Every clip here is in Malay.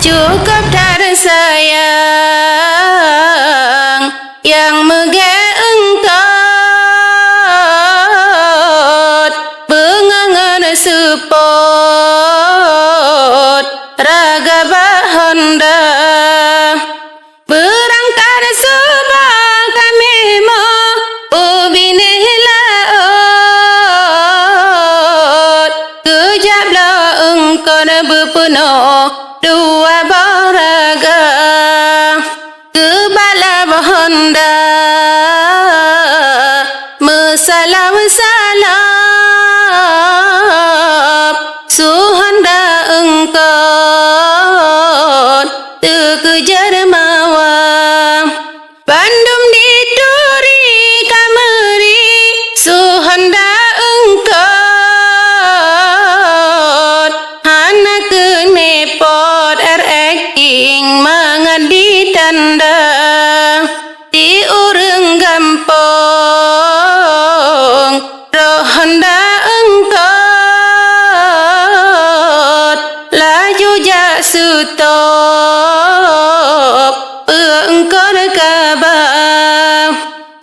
Cukup tersayang yang mengengkot bengangan support raga bahonda berangkat subah kami mau ubini laut kejabla engkau berpenuh dua baraga kebala bahonda mesalam suhanda engkau terkejar mawam bandum dituri kameri suhanda engkau hana kenepot ereking mangan ditanda di urang gampong rohanda engkau laju jak sutop engkau kabah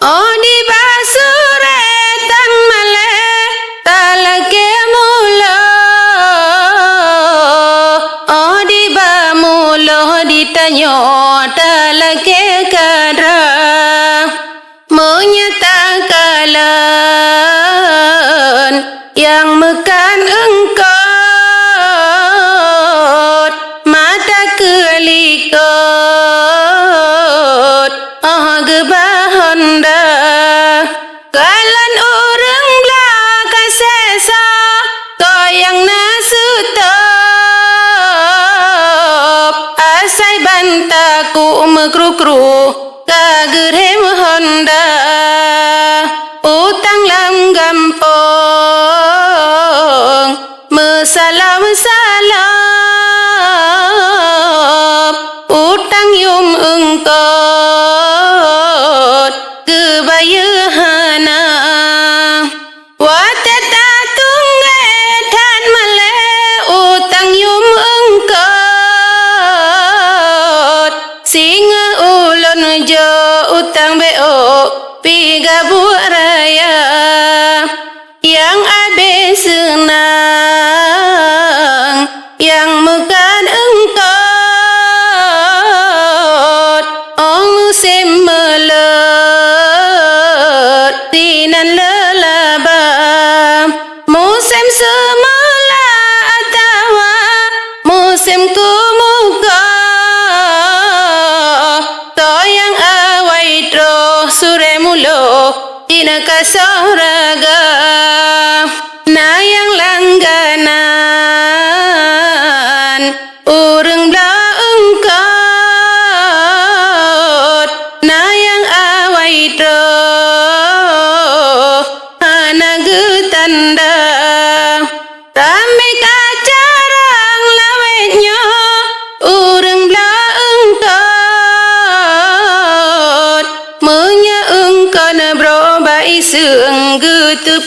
oh di basuretan male talake mula oh di bamulo ditanyo talake kadra menyatakan yang mekan engkau mata kelikot gebahonda kalan orang belakang sesa toyang nasutop asai bantaku mekrukru kagerem honda utang lam gampong mesalam salam utang yum engkau kebayahana watata tunggetan male utang yum engkau singa ulun jo utang beo piga buaraya yang abe senang yang mekan engkau ong semelet tinan lelaba musim semula atawa musim kumuka toyang awai tro sure mulo ina kasoraga nayang langganan urang bla engkau nayang awai tro hana getanda rame kacarang lawetnya urang bla engkau menya engkau na bro bai seung getu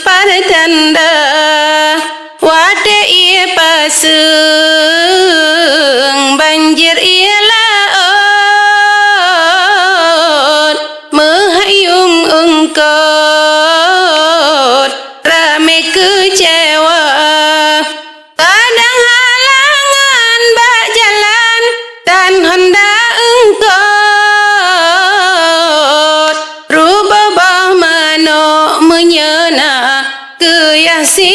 tanda wate ia pasung banjir ia laut menghayung engkau rame kecewa kadang halangan bak jalan dan honda engkau rubah bah mano menyena keyasi